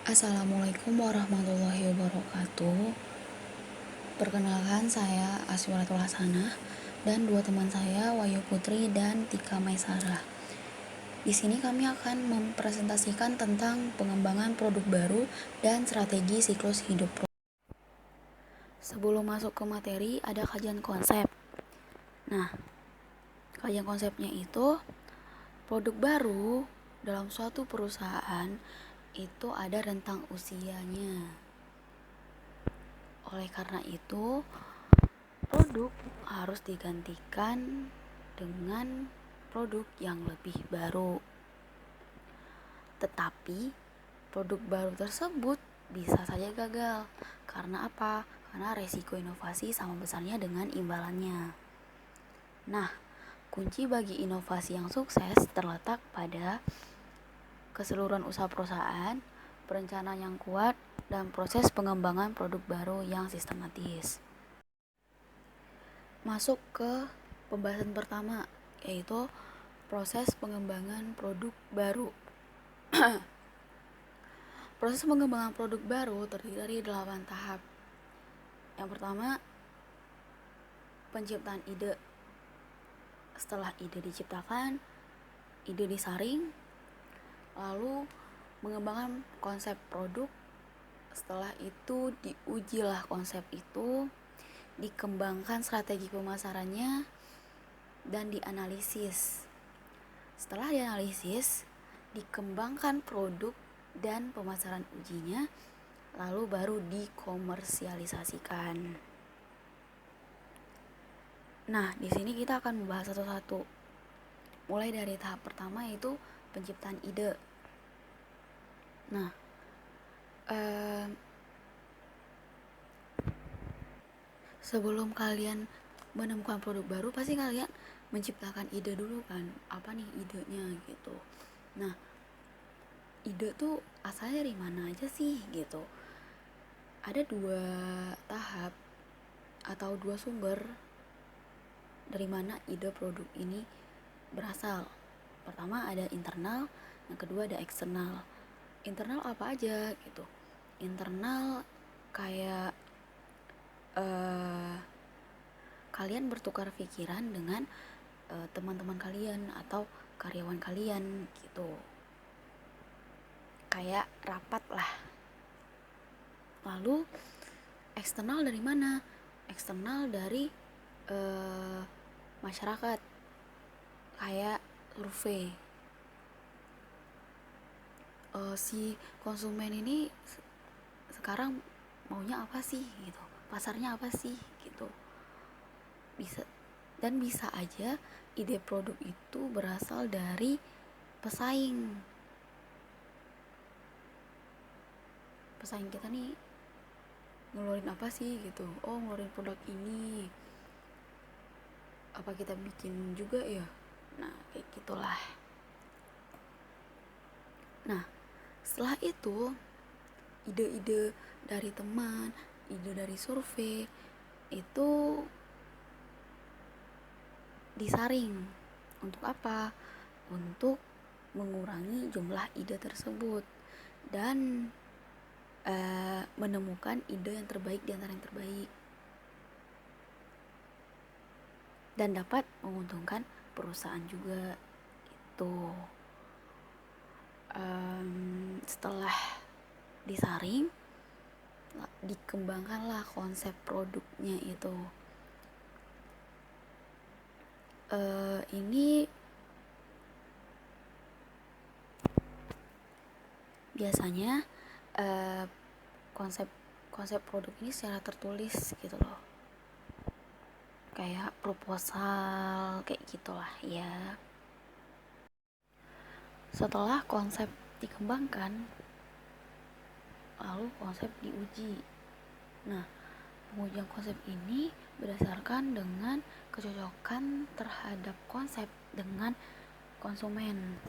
Assalamualaikum warahmatullahi wabarakatuh. Perkenalkan, saya Aswiratul Hasanah dan dua teman saya, Wahyu Putri dan Tika Maisarah. Di sini kami akan mempresentasikan tentang pengembangan produk baru dan strategi siklus hidup. Sebelum masuk ke materi, ada kajian konsep. Nah, kajian konsepnya itu produk baru dalam suatu perusahaan itu ada rentang usianya. Oleh karena itu, produk harus digantikan dengan produk yang lebih baru. Tetapi produk baru tersebut bisa saja gagal. Karena apa? Karena resiko inovasi sama besarnya dengan imbalannya. Nah, kunci bagi inovasi yang sukses terletak pada keseluruhan usaha perusahaan, perencanaan yang kuat, dan proses pengembangan produk baru yang sistematis. Masuk ke pembahasan pertama, yaitu proses pengembangan produk baru. Proses pengembangan produk baru terdiri dari 8 tahap. Yang pertama, penciptaan ide. Setelah ide diciptakan, ide disaring, lalu mengembangkan konsep produk. Setelah itu diujilah konsep itu, dikembangkan strategi pemasarannya, dan dianalisis. Setelah dianalisis, dikembangkan produk dan pemasaran ujinya, lalu baru dikomersialisasikan. Nah, di sini kita akan membahas satu-satu. Mulai dari tahap pertama, yaitu penciptaan ide. Nah, sebelum kalian menemukan produk baru, pasti kalian menciptakan ide dulu kan. Apa nih idenya gitu. Nah, ide tuh asalnya dari mana aja sih gitu. Ada 2 tahap atau 2 sumber dari mana ide produk ini berasal. Pertama ada internal, yang kedua ada eksternal. Internal apa aja gitu. Internal kayak kalian bertukar pikiran dengan teman-teman kalian atau karyawan kalian gitu. Kayak rapat lah. Lalu eksternal dari mana? Eksternal dari masyarakat, kayak survei. Si konsumen ini sekarang maunya apa sih gitu, pasarnya apa sih gitu. Bisa aja ide produk itu berasal dari pesaing kita nih ngeluarin apa sih gitu. Oh, ngeluarin produk ini, apa kita bikin juga ya. Nah, kayak gitulah. Nah, setelah itu ide-ide dari teman, ide dari survei itu disaring. Untuk apa? Untuk mengurangi jumlah ide tersebut dan menemukan ide yang terbaik di antara yang terbaik dan dapat menguntungkan perusahaan juga gitu. Setelah disaring, dikembangkanlah konsep produknya itu. Ini biasanya konsep produk ini secara tertulis gitu loh, kayak proposal kayak gitulah ya. Setelah konsep dikembangkan, lalu konsep diuji. Nah, pengujian konsep ini berdasarkan dengan kecocokan terhadap konsep dengan konsumen,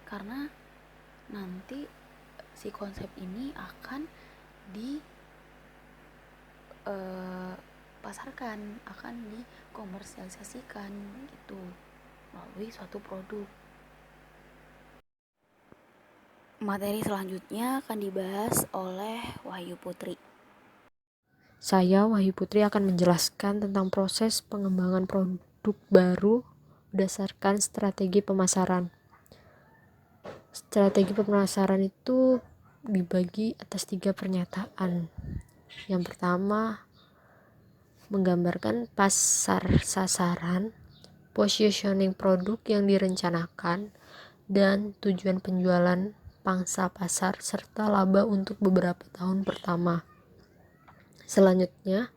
karena nanti si konsep ini akan dipasarkan, akan dikomersialisasikan gitu melalui suatu produk. Materi selanjutnya akan dibahas oleh Wahyu Putri. Saya, Wahyu Putri, akan menjelaskan tentang proses pengembangan produk baru berdasarkan strategi pemasaran. Strategi pemasaran itu dibagi atas 3 pernyataan. Yang pertama, menggambarkan pasar sasaran, positioning produk yang direncanakan, dan tujuan penjualan pangsa pasar serta laba untuk beberapa tahun pertama. Selanjutnya,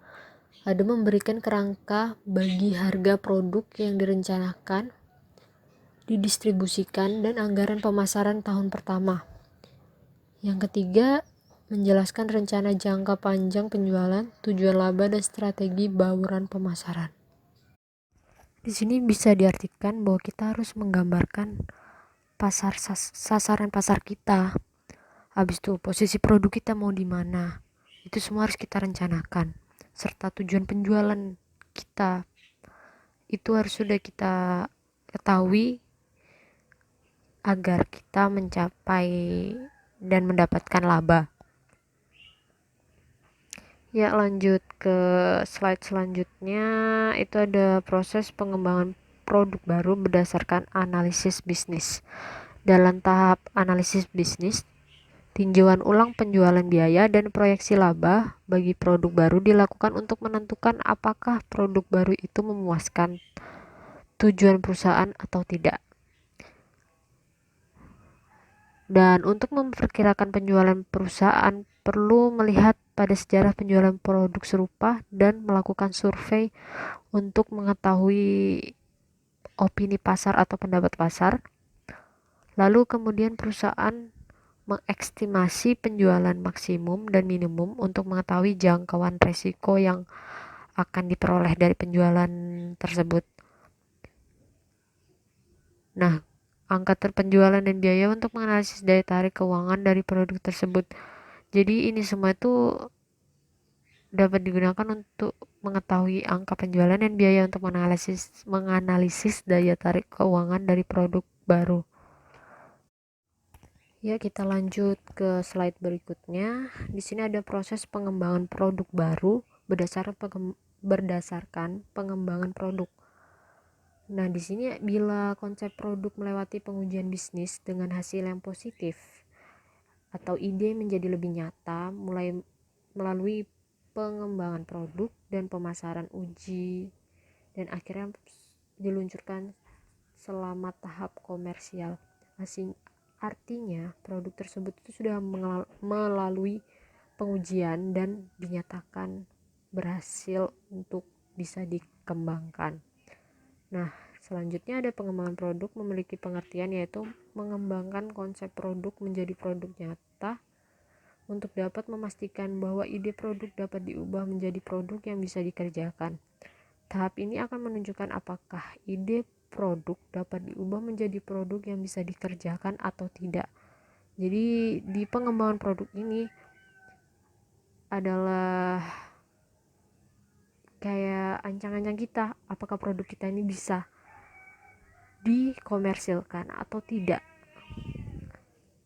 ada memberikan kerangka bagi harga produk yang direncanakan, didistribusikan, dan anggaran pemasaran tahun pertama. Yang ketiga, menjelaskan rencana jangka panjang penjualan, tujuan laba, dan strategi bauran pemasaran. Di sini bisa diartikan bahwa kita harus menggambarkan sasaran pasar kita. Habis itu posisi produk kita mau di mana. Itu semua harus kita rencanakan. Serta tujuan penjualan kita itu harus sudah kita ketahui agar kita mencapai dan mendapatkan laba. Ya, lanjut ke slide selanjutnya. Itu ada proses pengembangan produk baru berdasarkan analisis bisnis. Dalam tahap analisis bisnis, tinjauan ulang penjualan biaya dan proyeksi laba bagi produk baru dilakukan untuk menentukan apakah produk baru itu memuaskan tujuan perusahaan atau tidak. Dan untuk memperkirakan penjualan perusahaan perlu melihat pada sejarah penjualan produk serupa dan melakukan survei untuk mengetahui opini pasar atau pendapat pasar. Lalu kemudian perusahaan mengestimasi penjualan maksimum dan minimum untuk mengetahui jangkauan resiko yang akan diperoleh dari penjualan tersebut. Nah, angka penjualan dan biaya untuk menganalisis daya tarik keuangan dari produk tersebut. Jadi ini semua itu dapat digunakan untuk mengetahui angka penjualan dan biaya untuk menganalisis daya tarik keuangan dari produk baru. Ya, kita lanjut ke slide berikutnya. Di sini ada proses pengembangan produk baru berdasarkan pengembangan produk. Nah, di sini bila konsep produk melewati pengujian bisnis dengan hasil yang positif atau ide menjadi lebih nyata mulai melalui pengembangan produk dan pemasaran uji dan akhirnya diluncurkan selama tahap komersial. Artinya produk tersebut itu sudah melalui pengujian dan dinyatakan berhasil untuk bisa dikembangkan. Nah, selanjutnya ada pengembangan produk memiliki pengertian yaitu mengembangkan konsep produk menjadi produk nyata untuk dapat memastikan bahwa ide produk dapat diubah menjadi produk yang bisa dikerjakan. Tahap ini akan menunjukkan apakah ide produk dapat diubah menjadi produk yang bisa dikerjakan atau tidak. Jadi di pengembangan produk ini adalah kayak ancang-ancang kita, apakah produk kita ini bisa dikomersilkan atau tidak.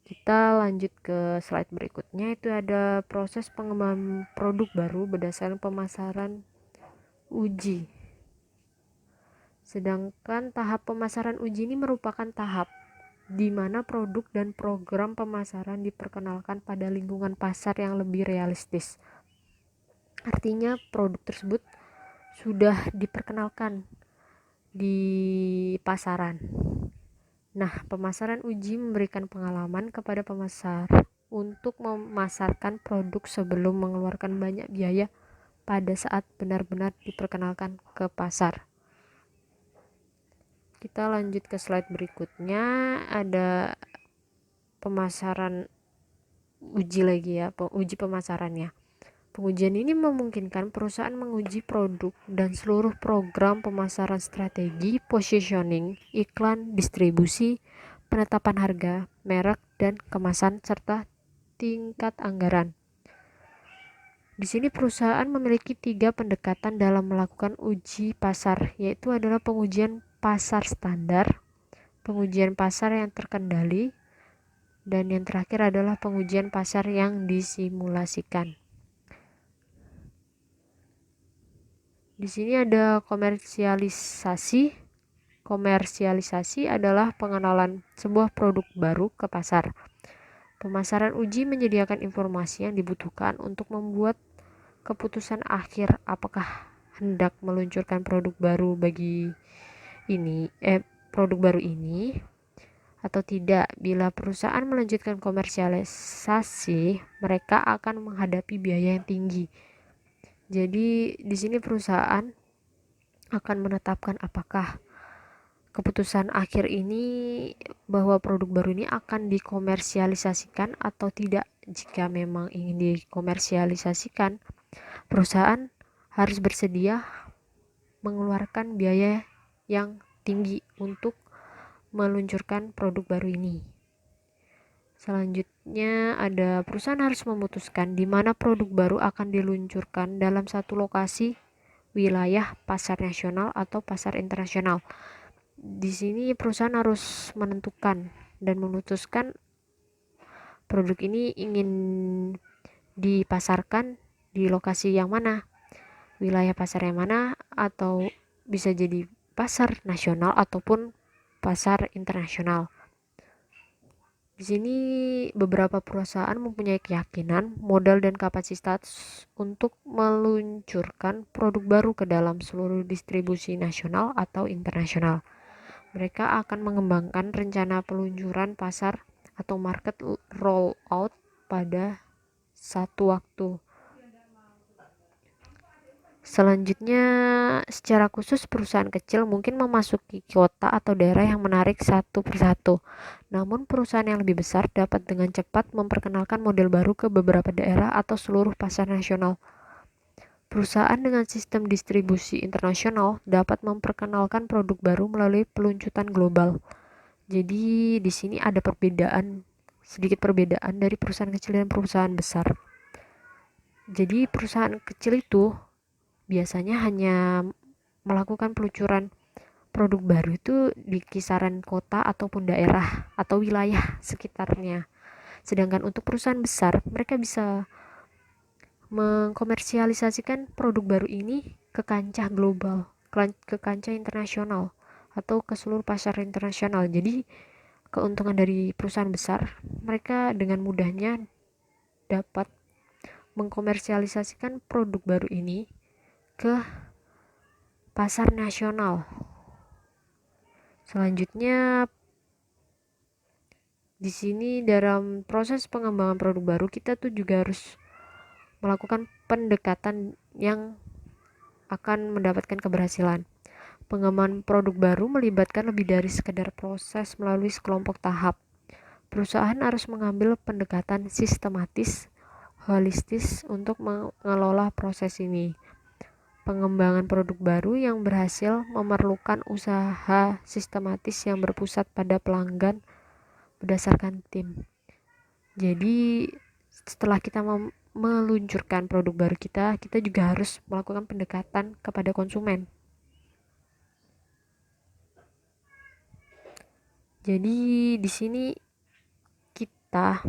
Kita lanjut ke slide berikutnya. Itu ada proses pengembangan produk baru berdasarkan pemasaran uji. Sedangkan tahap pemasaran uji ini merupakan tahap di mana produk dan program pemasaran diperkenalkan pada lingkungan pasar yang lebih realistis. Artinya produk tersebut sudah diperkenalkan di pasaran. Nah, pemasaran uji memberikan pengalaman kepada pemasar untuk memasarkan produk sebelum mengeluarkan banyak biaya pada saat benar-benar diperkenalkan ke pasar. Kita lanjut ke slide berikutnya. Ada pemasaran uji lagi ya, uji pemasarannya. Pengujian ini memungkinkan perusahaan menguji produk dan seluruh program pemasaran strategi, positioning, iklan, distribusi, penetapan harga, merek, dan kemasan, serta tingkat anggaran. Di sini perusahaan memiliki 3 pendekatan dalam melakukan uji pasar, yaitu adalah pengujian pasar standar, pengujian pasar yang terkendali, Dan yang terakhir adalah pengujian pasar yang disimulasikan. Di sini ada komersialisasi. Komersialisasi adalah pengenalan sebuah produk baru ke pasar. Pemasaran uji menyediakan informasi yang dibutuhkan untuk membuat keputusan akhir apakah hendak meluncurkan produk baru ini atau tidak. Bila perusahaan melanjutkan komersialisasi, mereka akan menghadapi biaya yang tinggi. Jadi di sini perusahaan akan menetapkan apakah keputusan akhir ini bahwa produk baru ini akan dikomersialisasikan atau tidak. Jika memang ingin dikomersialisasikan, perusahaan harus bersedia mengeluarkan biaya yang tinggi untuk meluncurkan produk baru ini. Selanjutnya ada perusahaan harus memutuskan di mana produk baru akan diluncurkan dalam satu lokasi, wilayah, pasar nasional atau pasar internasional. Di sini perusahaan harus menentukan dan memutuskan produk ini ingin dipasarkan di lokasi yang mana, wilayah pasar yang mana, atau bisa jadi pasar nasional ataupun pasar internasional. Di sini beberapa perusahaan mempunyai keyakinan, modal dan kapasitas untuk meluncurkan produk baru ke dalam seluruh distribusi nasional atau internasional. Mereka akan mengembangkan rencana peluncuran pasar atau market rollout pada satu waktu. Selanjutnya, secara khusus perusahaan kecil mungkin memasuki kota atau daerah yang menarik satu persatu. Namun perusahaan yang lebih besar dapat dengan cepat memperkenalkan model baru ke beberapa daerah atau seluruh pasar nasional. Perusahaan dengan sistem distribusi internasional dapat memperkenalkan produk baru melalui peluncuran global. Jadi di sini ada sedikit perbedaan dari perusahaan kecil dan perusahaan besar. Jadi perusahaan kecil itu biasanya hanya melakukan peluncuran produk baru itu di kisaran kota ataupun daerah atau wilayah sekitarnya. Sedangkan untuk perusahaan besar, mereka bisa mengkomersialisasikan produk baru ini ke kancah global, ke kancah internasional atau ke seluruh pasar internasional. Jadi keuntungan dari perusahaan besar, mereka dengan mudahnya dapat mengkomersialisasikan produk baru ini ke pasar nasional. Selanjutnya di sini dalam proses pengembangan produk baru kita tuh juga harus melakukan pendekatan yang akan mendapatkan keberhasilan. Pengembangan produk baru melibatkan lebih dari sekedar proses melalui sekelompok tahap. Perusahaan harus mengambil pendekatan sistematis, holistis untuk mengelola proses ini. Pengembangan produk baru yang berhasil memerlukan usaha sistematis yang berpusat pada pelanggan berdasarkan tim. Jadi setelah kita meluncurkan produk baru kita juga harus melakukan pendekatan kepada konsumen. Jadi di sini kita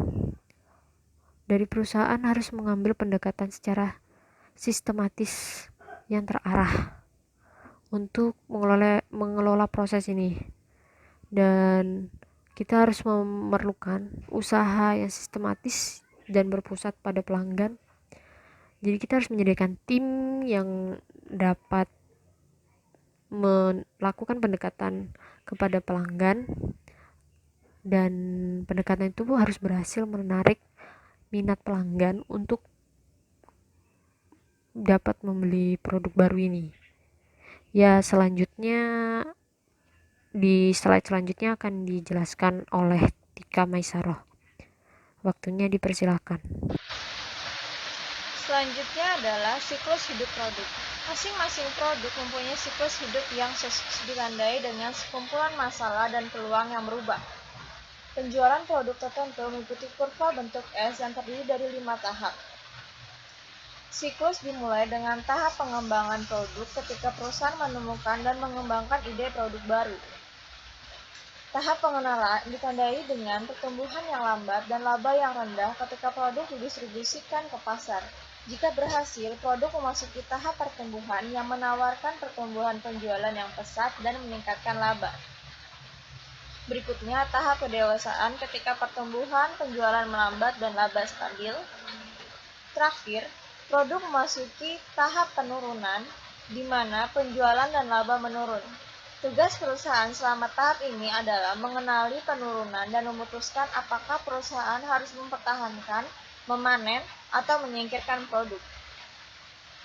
dari perusahaan harus mengambil pendekatan secara sistematis yang terarah untuk mengelola proses ini, dan kita harus memerlukan usaha yang sistematis dan berpusat pada pelanggan. Jadi kita harus menyediakan tim yang dapat melakukan pendekatan kepada pelanggan, dan pendekatan itu harus berhasil menarik minat pelanggan untuk dapat membeli produk baru ini. Ya, selanjutnya di slide selanjutnya akan dijelaskan oleh Tika Maisaroh. Waktunya dipersilakan. Selanjutnya adalah siklus hidup produk. Masing-masing produk mempunyai siklus hidup yang ditandai dengan sekumpulan masalah dan peluang yang berubah. Penjualan produk tertentu mengikuti kurva bentuk S yang terdiri dari 5 tahap. Siklus dimulai dengan tahap pengembangan produk ketika perusahaan menemukan dan mengembangkan ide produk baru. Tahap pengenalan ditandai dengan pertumbuhan yang lambat dan laba yang rendah ketika produk didistribusikan ke pasar. Jika berhasil, produk memasuki tahap pertumbuhan yang menawarkan pertumbuhan penjualan yang pesat dan meningkatkan laba. Berikutnya, tahap kedewasaan ketika pertumbuhan penjualan melambat dan laba stabil. Terakhir, produk memasuki tahap penurunan, di mana penjualan dan laba menurun. Tugas perusahaan selama tahap ini adalah mengenali penurunan dan memutuskan apakah perusahaan harus mempertahankan, memanen, atau menyingkirkan produk.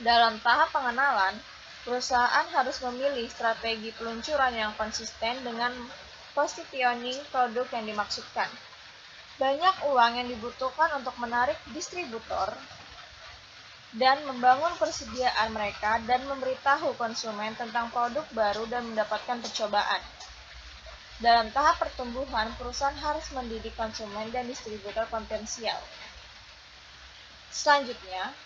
Dalam tahap pengenalan, perusahaan harus memilih strategi peluncuran yang konsisten dengan positioning produk yang dimaksudkan. Banyak uang yang dibutuhkan untuk menarik distributor dan membangun persediaan mereka dan memberitahu konsumen tentang produk baru dan mendapatkan percobaan. Dalam tahap pertumbuhan, perusahaan harus mendidik konsumen dan distributor potensial. Selanjutnya,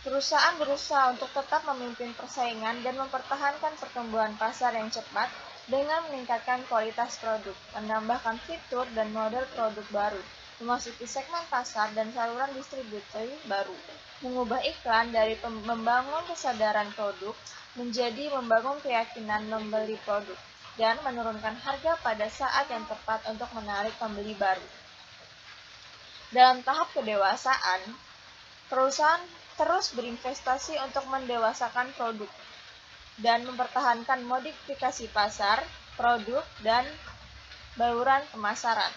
perusahaan berusaha untuk tetap memimpin persaingan dan mempertahankan pertumbuhan pasar yang cepat dengan meningkatkan kualitas produk, menambahkan fitur dan model produk baru, memasuki segmen pasar dan saluran distribusi baru, mengubah iklan dari membangun kesadaran produk menjadi membangun keyakinan membeli produk, dan menurunkan harga pada saat yang tepat untuk menarik pembeli baru. Dalam tahap kedewasaan, perusahaan terus berinvestasi untuk mendewasakan produk dan mempertahankan modifikasi pasar, produk, dan bauran pemasaran.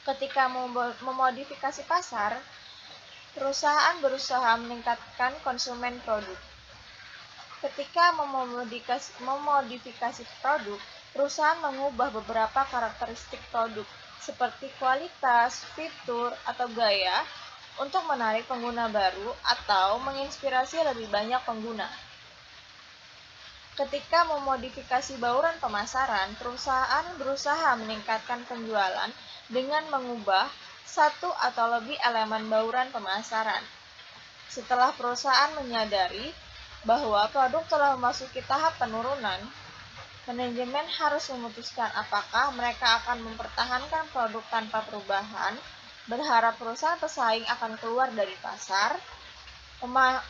Ketika memodifikasi pasar, perusahaan berusaha meningkatkan konsumen produk. Ketika memodifikasi produk, perusahaan mengubah beberapa karakteristik produk, seperti kualitas, fitur, atau gaya, untuk menarik pengguna baru atau menginspirasi lebih banyak pengguna. Ketika memodifikasi bauran pemasaran, perusahaan berusaha meningkatkan penjualan dengan mengubah satu atau lebih elemen bauran pemasaran. Setelah perusahaan menyadari bahwa produk telah memasuki tahap penurunan, manajemen harus memutuskan apakah mereka akan mempertahankan produk tanpa perubahan, berharap perusahaan pesaing akan keluar dari pasar,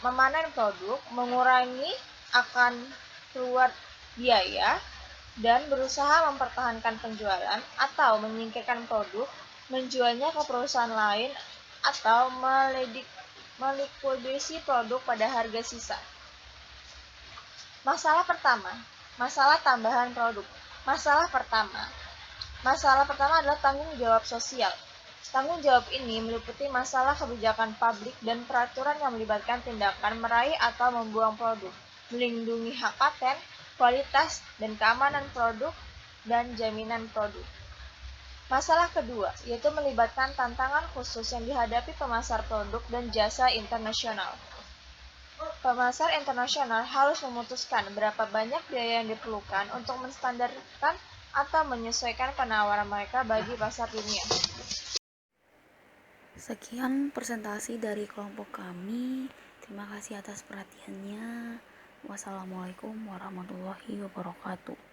memanen produk, mengurangi akan keluar biaya, dan berusaha mempertahankan penjualan, atau menyingkirkan produk, menjualnya ke perusahaan lain, atau melikuidasi produk pada harga sisa. Masalah pertama, masalah tambahan produk. Masalah pertama adalah tanggung jawab sosial. Tanggung jawab ini meliputi masalah kebijakan publik dan peraturan yang melibatkan tindakan meraih atau membuang produk, melindungi hak paten, kualitas, dan keamanan produk, dan jaminan produk. Masalah kedua, yaitu melibatkan tantangan khusus yang dihadapi pemasar produk dan jasa internasional. Pemasar internasional harus memutuskan berapa banyak biaya yang diperlukan untuk menstandarkan atau menyesuaikan penawaran mereka bagi pasar dunia. Sekian presentasi dari kelompok kami. Terima kasih atas perhatiannya. Wassalamualaikum warahmatullahi wabarakatuh.